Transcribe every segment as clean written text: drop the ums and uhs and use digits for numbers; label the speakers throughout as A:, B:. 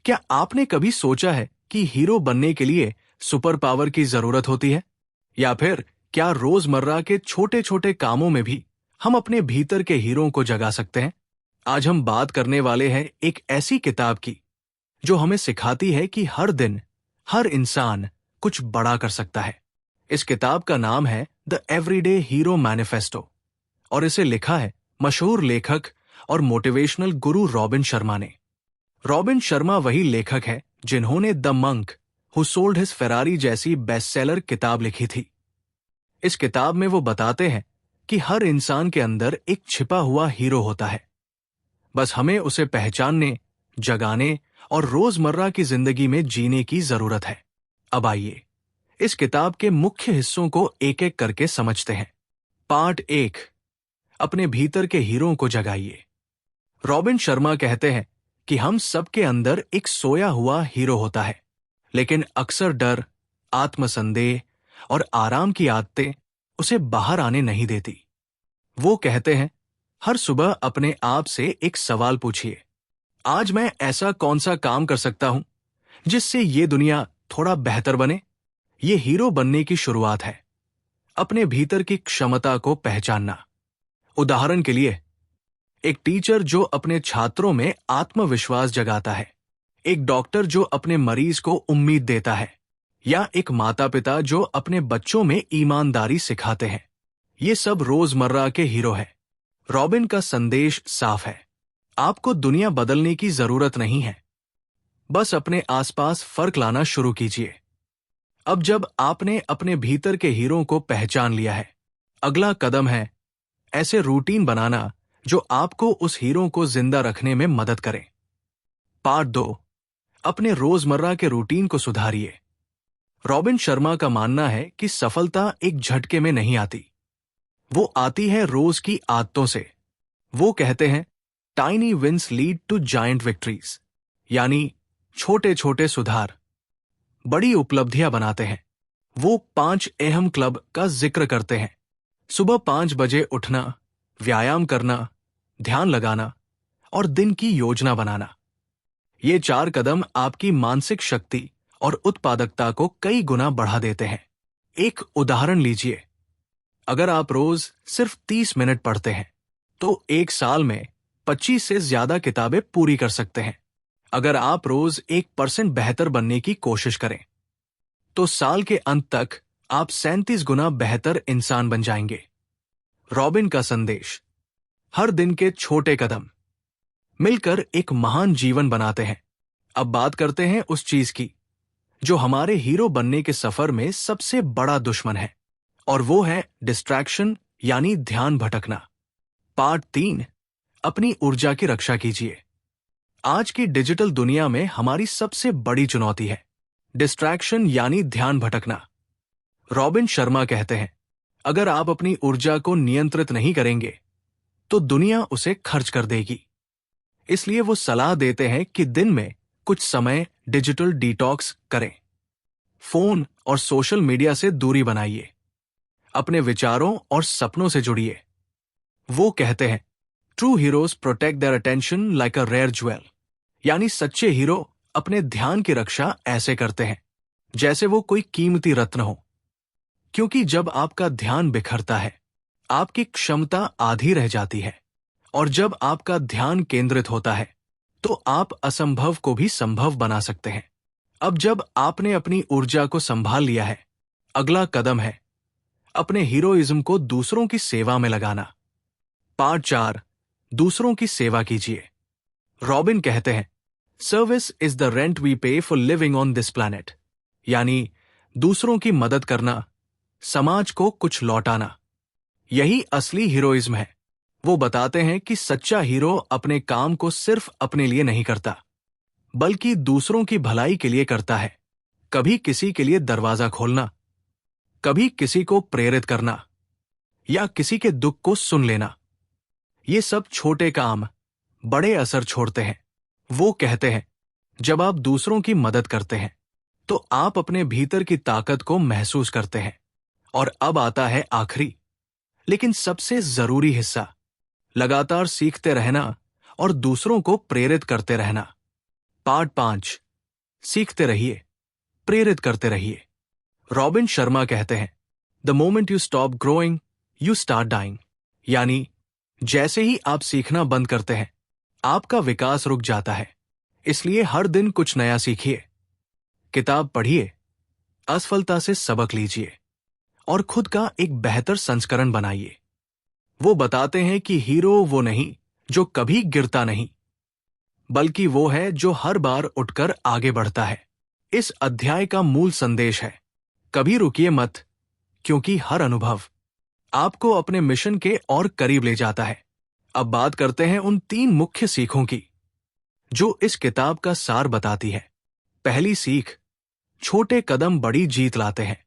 A: क्या आपने कभी सोचा है कि हीरो बनने के लिए सुपर पावर की जरूरत होती है? या फिर क्या रोजमर्रा के छोटे छोटे कामों में भी हम अपने भीतर के हीरो को जगा सकते हैं? आज हम बात करने वाले हैं एक ऐसी किताब की जो हमें सिखाती है कि हर दिन हर इंसान कुछ बड़ा कर सकता है। इस किताब का नाम है द एवरीडे हीरो मैनिफेस्टो और इसे लिखा है मशहूर लेखक और मोटिवेशनल गुरु रॉबिन शर्मा ने। रॉबिन शर्मा वही लेखक है जिन्होंने the monk who sold his Ferrari जैसी बेस्टसेलर किताब लिखी थी। इस किताब में वो बताते हैं कि हर इंसान के अंदर एक छिपा हुआ हीरो होता है, बस हमें उसे पहचानने, जगाने और रोजमर्रा की जिंदगी में जीने की जरूरत है। अब आइए इस किताब के मुख्य हिस्सों को एक एक करके समझते हैं। पार्ट 1, अपने भीतर के हीरो को जगाइए। रॉबिन शर्मा कहते हैं कि हम सबके अंदर एक सोया हुआ हीरो होता है, लेकिन अक्सर डर, आत्मसंदेह और आराम की आदतें उसे बाहर आने नहीं देती। वो कहते हैं, हर सुबह अपने आप से एक सवाल पूछिए, आज मैं ऐसा कौन सा काम कर सकता हूं जिससे ये दुनिया थोड़ा बेहतर बने? ये हीरो बनने की शुरुआत है, अपने भीतर की क्षमता को पहचानना। उदाहरण के लिए, एक टीचर जो अपने छात्रों में आत्मविश्वास जगाता है, एक डॉक्टर जो अपने मरीज को उम्मीद देता है, या एक माता पिता जो अपने बच्चों में ईमानदारी सिखाते हैं। ये सब रोजमर्रा के हीरो हैं। रॉबिन का संदेश साफ है, आपको दुनिया बदलने की जरूरत नहीं है, बस अपने आसपास फर्क लाना शुरू कीजिए। अब जब आपने अपने भीतर के हीरो को पहचान लिया है, अगला कदम है ऐसे रूटीन बनाना जो आपको उस हीरो को जिंदा रखने में मदद करें। पार्ट 2, अपने रोजमर्रा के रूटीन को सुधारिए। रॉबिन शर्मा का मानना है कि सफलता एक झटके में नहीं आती, वो आती है रोज की आदतों से। वो कहते हैं, tiny wins lead to giant victories, यानी छोटे छोटे सुधार बड़ी उपलब्धियां बनाते हैं। वो 5 अहम क्लब का जिक्र करते हैं, सुबह 5 बजे उठना, व्यायाम करना, ध्यान लगाना और दिन की योजना बनाना। ये 4 कदम आपकी मानसिक शक्ति और उत्पादकता को कई गुना बढ़ा देते हैं। एक उदाहरण लीजिए, अगर आप रोज सिर्फ 30 मिनट पढ़ते हैं तो 1 साल में 25 से ज्यादा किताबें पूरी कर सकते हैं। अगर आप रोज 1% बेहतर बनने की कोशिश करें तो साल के अंत तक आप 37 गुना बेहतर इंसान बन जाएंगे। रॉबिन का संदेश, हर दिन के छोटे कदम मिलकर एक महान जीवन बनाते हैं। अब बात करते हैं उस चीज की जो हमारे हीरो बनने के सफर में सबसे बड़ा दुश्मन है, और वो है डिस्ट्रैक्शन, यानी ध्यान भटकना। पार्ट 3, अपनी ऊर्जा की रक्षा कीजिए। आज की डिजिटल दुनिया में हमारी सबसे बड़ी चुनौती है डिस्ट्रैक्शन, यानी ध्यान भटकना। रॉबिन शर्मा कहते हैं, अगर आप अपनी ऊर्जा को नियंत्रित नहीं करेंगे तो दुनिया उसे खर्च कर देगी। इसलिए वो सलाह देते हैं कि दिन में कुछ समय डिजिटल डिटॉक्स करें। फोन और सोशल मीडिया से दूरी बनाइए, अपने विचारों और सपनों से जुड़िए। वो कहते हैं, true heroes protect their attention like a rare jewel, यानी सच्चे हीरो अपने ध्यान की रक्षा ऐसे करते हैं जैसे वो कोई कीमती रत्न हो। क्योंकि जब आपका ध्यान बिखरता है, आपकी क्षमता आधी रह जाती है, और जब आपका ध्यान केंद्रित होता है तो आप असंभव को भी संभव बना सकते हैं। अब जब आपने अपनी ऊर्जा को संभाल लिया है, अगला कदम है अपने हीरोइज्म को दूसरों की सेवा में लगाना। पार्ट 4, दूसरों की सेवा कीजिए। रॉबिन कहते हैं, service is the rent we pay for living on this planet, यानी दूसरों की मदद करना, समाज को कुछ लौटाना, यही असली हीरोइज्म है। वो बताते हैं कि सच्चा हीरो अपने काम को सिर्फ अपने लिए नहीं करता, बल्कि दूसरों की भलाई के लिए करता है। कभी किसी के लिए दरवाजा खोलना, कभी किसी को प्रेरित करना, या किसी के दुख को सुन लेना। ये सब छोटे काम बड़े असर छोड़ते हैं। वो कहते हैं, जब आप दूसरों की मदद करते हैं तो आप अपने भीतर की ताकत को महसूस करते हैं। और अब आता है आखिरी लेकिन सबसे जरूरी हिस्सा, लगातार सीखते रहना और दूसरों को प्रेरित करते रहना। पार्ट 5। सीखते रहिए, प्रेरित करते रहिए। रॉबिन शर्मा कहते हैं, the moment you stop growing you start dying. यानी जैसे ही आप सीखना बंद करते हैं, आपका विकास रुक जाता है। इसलिए हर दिन कुछ नया सीखिए, किताब पढ़िए, असफलता से सबक लीजिए और खुद का एक बेहतर संस्करण बनाइए। वो बताते हैं कि हीरो वो नहीं जो कभी गिरता नहीं, बल्कि वो है जो हर बार उठकर आगे बढ़ता है। इस अध्याय का मूल संदेश है, कभी रुकिए मत, क्योंकि हर अनुभव आपको अपने मिशन के और करीब ले जाता है। अब बात करते हैं उन 3 मुख्य सीखों की जो इस किताब का सार बताती है। पहली सीख, छोटे कदम बड़ी जीत लाते हैं।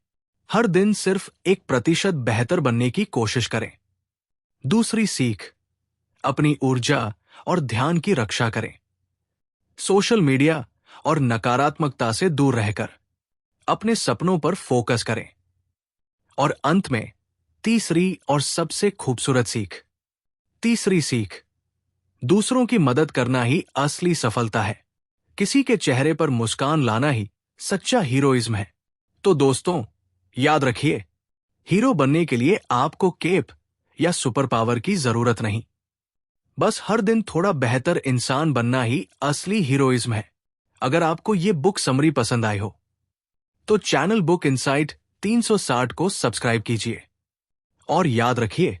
A: हर दिन सिर्फ 1% बेहतर बनने की कोशिश करें। दूसरी सीख, अपनी ऊर्जा और ध्यान की रक्षा करें। सोशल मीडिया और नकारात्मकता से दूर रहकर अपने सपनों पर फोकस करें। और अंत में तीसरी और सबसे खूबसूरत सीख, तीसरी सीख, दूसरों की मदद करना ही असली सफलता है। किसी के चेहरे पर मुस्कान लाना ही सच्चा हीरोइज्म है। तो दोस्तों, याद रखिए, हीरो बनने के लिए आपको केप या सुपर पावर की जरूरत नहीं, बस हर दिन थोड़ा बेहतर इंसान बनना ही असली हीरोइज्म है। अगर आपको ये बुक समरी पसंद आई हो तो चैनल बुक इनसाइट 360 को सब्सक्राइब कीजिए। और याद रखिए,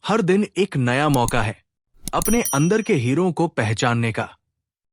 A: हर दिन एक नया मौका है अपने अंदर के हीरो को पहचानने का।